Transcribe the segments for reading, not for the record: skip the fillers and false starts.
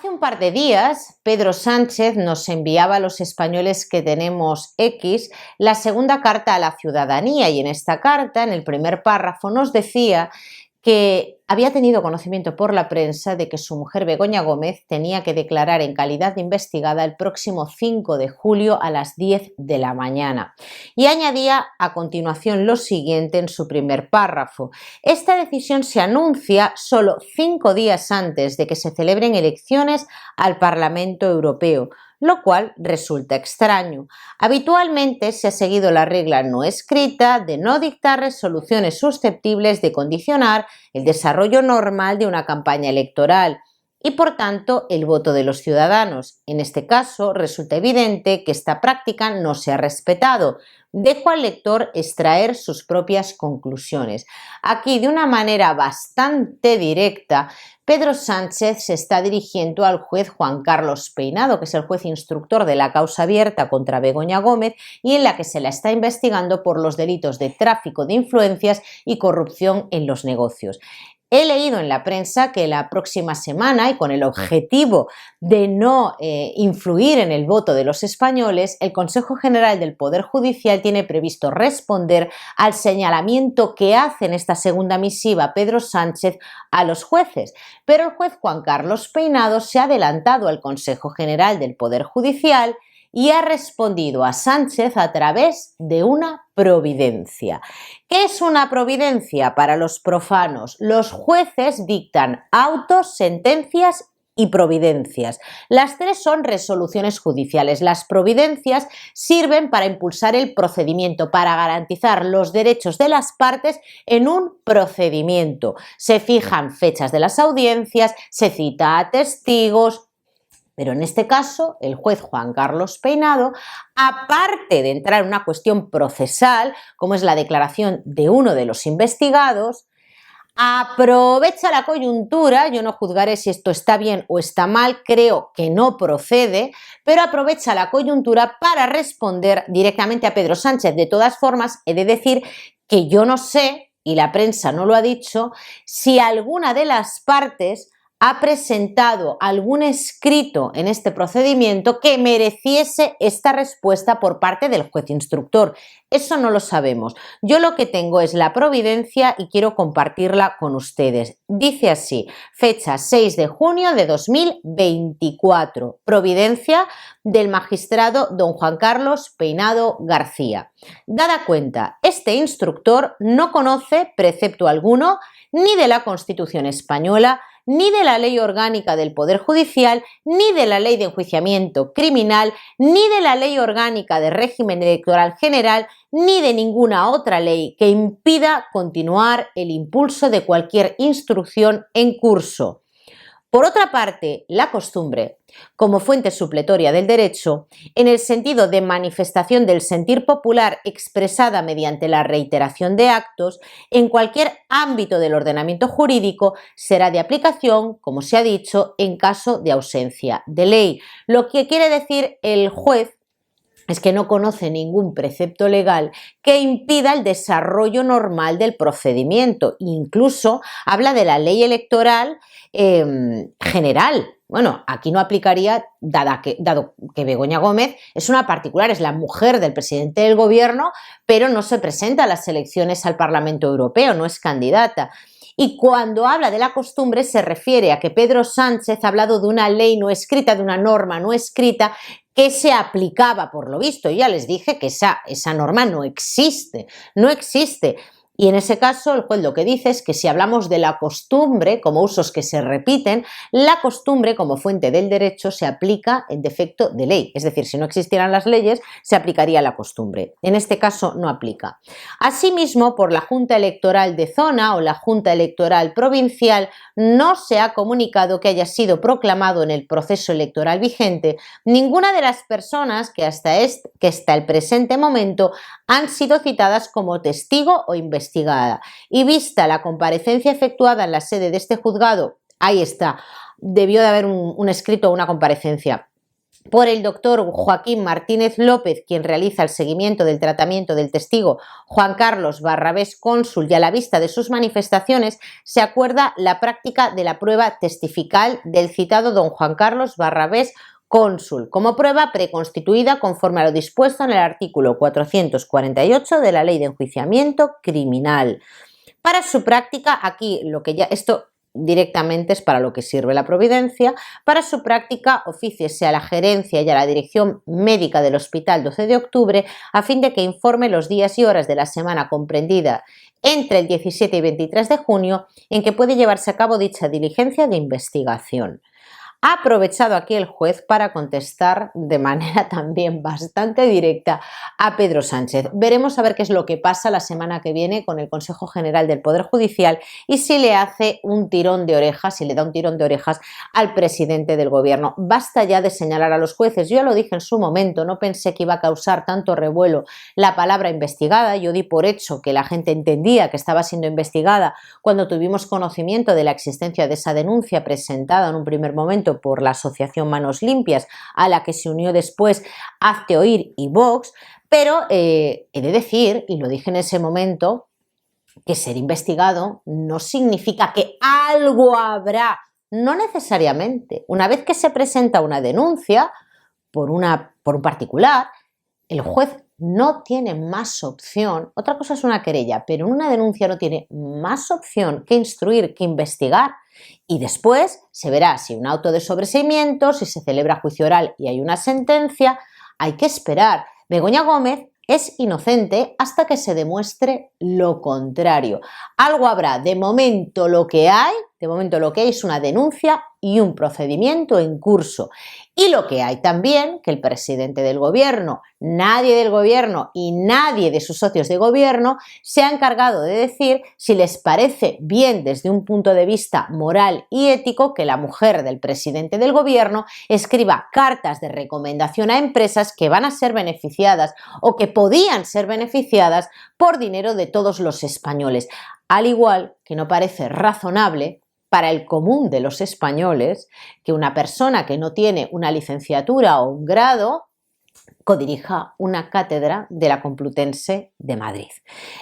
Hace un par de días, Pedro Sánchez nos enviaba a los españoles que tenemos X la segunda carta a la ciudadanía y en esta carta, en el primer párrafo, nos decía que había tenido conocimiento por la prensa de que su mujer Begoña Gómez tenía que declarar en calidad de investigada el próximo 5 de julio a las 10 de la mañana. Y añadía a continuación lo siguiente en su primer párrafo. Esta decisión se anuncia solo 5 días antes de que se celebren elecciones al Parlamento Europeo, lo cual resulta extraño. Habitualmente se ha seguido la regla no escrita de no dictar resoluciones susceptibles de condicionar el desarrollo normal de una campaña electoral y, por tanto, el voto de los ciudadanos. En este caso, resulta evidente que esta práctica no se ha respetado. Dejo al lector extraer sus propias conclusiones. Aquí, de una manera bastante directa, Pedro Sánchez se está dirigiendo al juez Juan Carlos Peinado, que es el juez instructor de la causa abierta contra Begoña Gómez y en la que se la está investigando por los delitos de tráfico de influencias y corrupción en los negocios. He leído en la prensa que la próxima semana, y con el objetivo de no influir en el voto de los españoles, el Consejo General del Poder Judicial tiene previsto responder al señalamiento que hace en esta segunda misiva Pedro Sánchez a los jueces. Pero el juez Juan Carlos Peinado se ha adelantado al Consejo General del Poder Judicial y ha respondido a Sánchez a través de una providencia. ¿Qué es una providencia para los profanos? Los jueces dictan autos, sentencias y providencias. Las tres son resoluciones judiciales. Las providencias sirven para impulsar el procedimiento, para garantizar los derechos de las partes en un procedimiento. Se fijan fechas de las audiencias, se cita a testigos. Pero en este caso, el juez Juan Carlos Peinado, aparte de entrar en una cuestión procesal, como es la declaración de uno de los investigados, aprovecha la coyuntura. Yo no juzgaré si esto está bien o está mal, creo que no procede, pero aprovecha la coyuntura para responder directamente a Pedro Sánchez. De todas formas, he de decir que yo no sé, y la prensa no lo ha dicho, si alguna de las partes ha presentado algún escrito en este procedimiento que mereciese esta respuesta por parte del juez instructor. Eso no lo sabemos. Yo lo que tengo es la providencia y quiero compartirla con ustedes. Dice así, fecha 6 de junio de 2024, providencia del magistrado don Juan Carlos Peinado García. Dada cuenta, este instructor no conoce precepto alguno ni de la Constitución española, ni de la Ley Orgánica del Poder Judicial, ni de la Ley de Enjuiciamiento Criminal, ni de la Ley Orgánica de Régimen Electoral General, ni de ninguna otra ley que impida continuar el impulso de cualquier instrucción en curso. Por otra parte, la costumbre, como fuente supletoria del derecho, en el sentido de manifestación del sentir popular expresada mediante la reiteración de actos, en cualquier ámbito del ordenamiento jurídico, será de aplicación, como se ha dicho, en caso de ausencia de ley. Lo que quiere decir el juez es que no conoce ningún precepto legal que impida el desarrollo normal del procedimiento. Incluso habla de la ley electoral general. Bueno, aquí no aplicaría, dado que Begoña Gómez es una particular, es la mujer del presidente del gobierno, pero no se presenta a las elecciones al Parlamento Europeo, no es candidata. Y cuando habla de la costumbre se refiere a que Pedro Sánchez ha hablado de una ley no escrita, de una norma no escrita que se aplicaba, por lo visto. Ya les dije que esa norma no existe, no existe. Y en ese caso el juez lo que dice es que si hablamos de la costumbre como usos que se repiten, la costumbre como fuente del derecho se aplica en defecto de ley. Es decir, si no existieran las leyes, se aplicaría la costumbre. En este caso no aplica. Asimismo, por la Junta Electoral de Zona o la Junta Electoral Provincial no se ha comunicado que haya sido proclamado en el proceso electoral vigente ninguna de las personas que hasta el presente momento han sido citadas como testigo o investigada. Y vista la comparecencia efectuada en la sede de este juzgado, ahí está, debió de haber un escrito o una comparecencia. por el doctor Joaquín Martínez López, quien realiza el seguimiento del tratamiento del testigo Juan Carlos Barrabés Cónsul, y a la vista de sus manifestaciones se acuerda la práctica de la prueba testifical del citado don Juan Carlos Barrabés Cónsul, como prueba preconstituida conforme a lo dispuesto en el artículo 448 de la Ley de Enjuiciamiento Criminal. Para su práctica, aquí esto directamente es para lo que sirve la providencia. Para su práctica, ofíciese a la gerencia y a la dirección médica del Hospital 12 de Octubre a fin de que informe los días y horas de la semana comprendida entre el 17 y 23 de junio en que puede llevarse a cabo dicha diligencia de investigación. Ha aprovechado aquí el juez para contestar de manera también bastante directa a Pedro Sánchez. Veremos a ver qué es lo que pasa la semana que viene con el Consejo General del Poder Judicial y si le hace un tirón de orejas, si le da un tirón de orejas al presidente del gobierno. Basta ya de señalar a los jueces. Yo ya lo dije en su momento, no pensé que iba a causar tanto revuelo la palabra investigada. Yo di por hecho que la gente entendía que estaba siendo investigada cuando tuvimos conocimiento de la existencia de esa denuncia presentada en un primer momento por la asociación Manos Limpias, a la que se unió después Hazte Oír y Vox, pero he de decir, y lo dije en ese momento, que ser investigado no significa que algo habrá, no necesariamente. Una vez que se presenta una denuncia por un particular, el juez no tiene más opción, otra cosa es una querella, pero en una denuncia no tiene más opción que instruir, que investigar, y después se verá si un auto de sobreseimiento, si se celebra juicio oral y hay una sentencia. Hay que esperar. Begoña Gómez es inocente hasta que se demuestre lo contrario. Algo habrá. De momento lo que hay es una denuncia y un procedimiento en curso. Y lo que hay también, que el presidente del gobierno, nadie del gobierno y nadie de sus socios de gobierno se ha encargado de decir si les parece bien desde un punto de vista moral y ético que la mujer del presidente del gobierno escriba cartas de recomendación a empresas que van a ser beneficiadas o que podían ser beneficiadas por dinero de todos los españoles. Al igual que no parece razonable para el común de los españoles que una persona que no tiene una licenciatura o un grado codirija una cátedra de la Complutense de Madrid.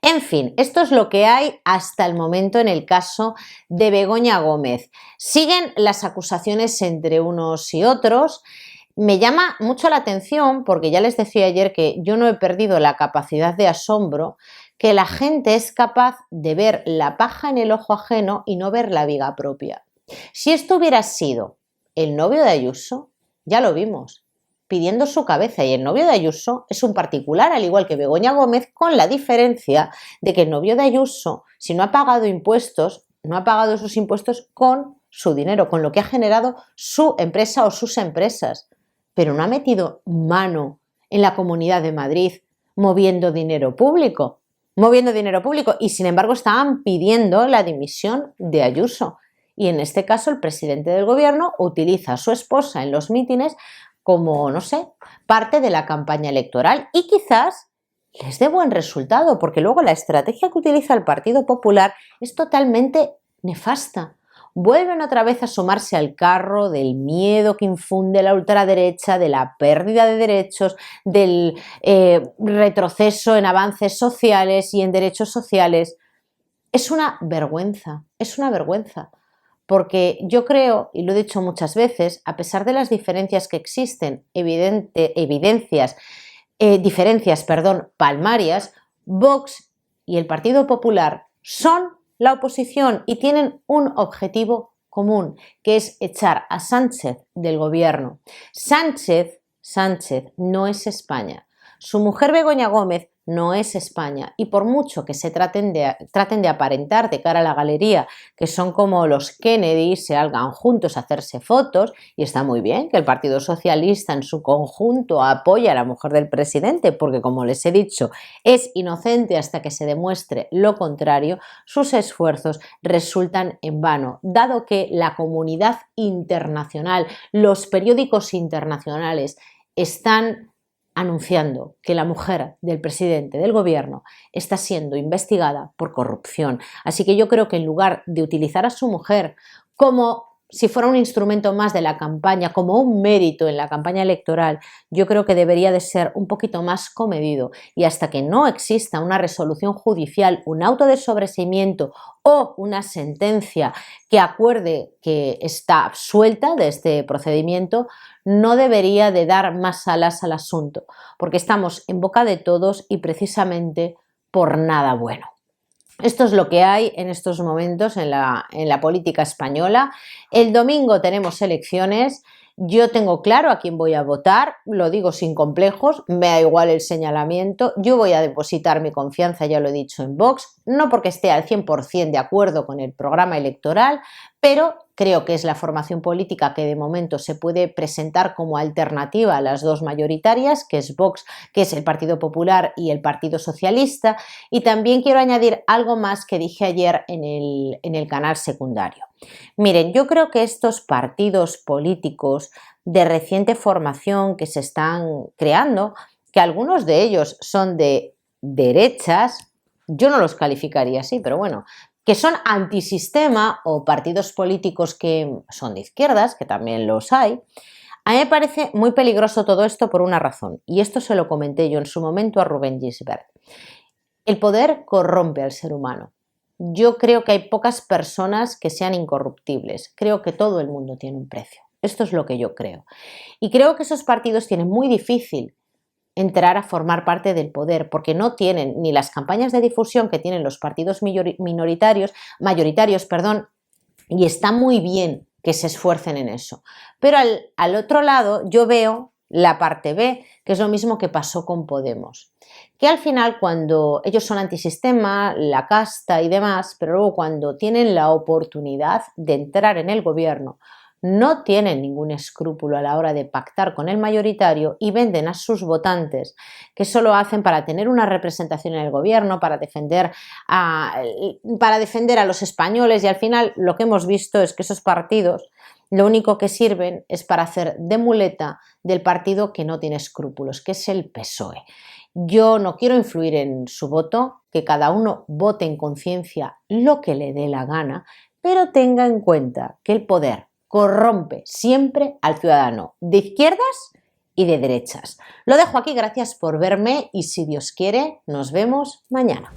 En fin, esto es lo que hay hasta el momento en el caso de Begoña Gómez. Siguen las acusaciones entre unos y otros. Me llama mucho la atención porque ya les decía ayer que yo no he perdido la capacidad de asombro, que la gente es capaz de ver la paja en el ojo ajeno y no ver la viga propia. Si esto hubiera sido el novio de Ayuso, ya lo vimos, pidiendo su cabeza, y el novio de Ayuso es un particular, al igual que Begoña Gómez, con la diferencia de que el novio de Ayuso, si no ha pagado impuestos, no ha pagado sus impuestos con su dinero, con lo que ha generado su empresa o sus empresas, pero no ha metido mano en la Comunidad de Madrid moviendo dinero público, y sin embargo estaban pidiendo la dimisión de Ayuso. Y en este caso el presidente del gobierno utiliza a su esposa en los mítines como, no sé, parte de la campaña electoral, y quizás les dé buen resultado, porque luego la estrategia que utiliza el Partido Popular es totalmente nefasta. Vuelven otra vez a sumarse al carro del miedo que infunde la ultraderecha, de la pérdida de derechos, del retroceso en avances sociales y en derechos sociales. Es una vergüenza, porque yo creo, y lo he dicho muchas veces, a pesar de las diferencias que existen, diferencias palmarias, Vox y el Partido Popular son la oposición y tienen un objetivo común, que es echar a Sánchez del gobierno. Sánchez no es España. Su mujer Begoña Gómez no es España, y por mucho que se traten de aparentar de cara a la galería que son como los Kennedy, se salgan juntos a hacerse fotos, y está muy bien que el Partido Socialista en su conjunto apoye a la mujer del presidente, porque como les he dicho, es inocente hasta que se demuestre lo contrario, sus esfuerzos resultan en vano, dado que la comunidad internacional, los periódicos internacionales están anunciando que la mujer del presidente del gobierno está siendo investigada por corrupción. Así que yo creo que en lugar de utilizar a su mujer como si fuera un instrumento más de la campaña, como un mérito en la campaña electoral, yo creo que debería de ser un poquito más comedido, y hasta que no exista una resolución judicial, un auto de sobreseimiento o una sentencia que acuerde que está absuelta de este procedimiento, no debería de dar más alas al asunto, porque estamos en boca de todos y precisamente por nada bueno. Esto es lo que hay en estos momentos en la política española. El domingo tenemos elecciones. Yo tengo claro a quién voy a votar, lo digo sin complejos, me da igual el señalamiento. Yo voy a depositar mi confianza, ya lo he dicho, en Vox, no porque esté al 100% de acuerdo con el programa electoral, pero creo que es la formación política que de momento se puede presentar como alternativa a las dos mayoritarias, que es Vox, que es el Partido Popular y el Partido Socialista. Y también quiero añadir algo más que dije ayer en el canal secundario. Miren, yo creo que estos partidos políticos de reciente formación que se están creando, que algunos de ellos son de derechas, yo no los calificaría así, pero bueno, que son antisistema, o partidos políticos que son de izquierdas, que también los hay. A mí me parece muy peligroso todo esto por una razón, y esto se lo comenté yo en su momento a Rubén Gisbert. El poder corrompe al ser humano. Yo creo que hay pocas personas que sean incorruptibles. Creo que todo el mundo tiene un precio. Esto es lo que yo creo. Y creo que esos partidos tienen muy difícil entrar a formar parte del poder, porque no tienen ni las campañas de difusión que tienen los partidos mayoritarios, y está muy bien que se esfuercen en eso. Pero al otro lado yo veo la parte B, que es lo mismo que pasó con Podemos, que al final, cuando ellos son antisistema, la casta y demás, pero luego cuando tienen la oportunidad de entrar en el gobierno, no tienen ningún escrúpulo a la hora de pactar con el mayoritario y venden a sus votantes, que eso lo hacen para tener una representación en el gobierno, para defender a los españoles, y al final lo que hemos visto es que esos partidos lo único que sirven es para hacer de muleta del partido que no tiene escrúpulos, que es el PSOE. Yo no quiero influir en su voto, que cada uno vote en conciencia lo que le dé la gana, pero tenga en cuenta que el poder corrompe siempre al ciudadano de izquierdas y de derechas. Lo dejo aquí, gracias por verme y si Dios quiere, nos vemos mañana.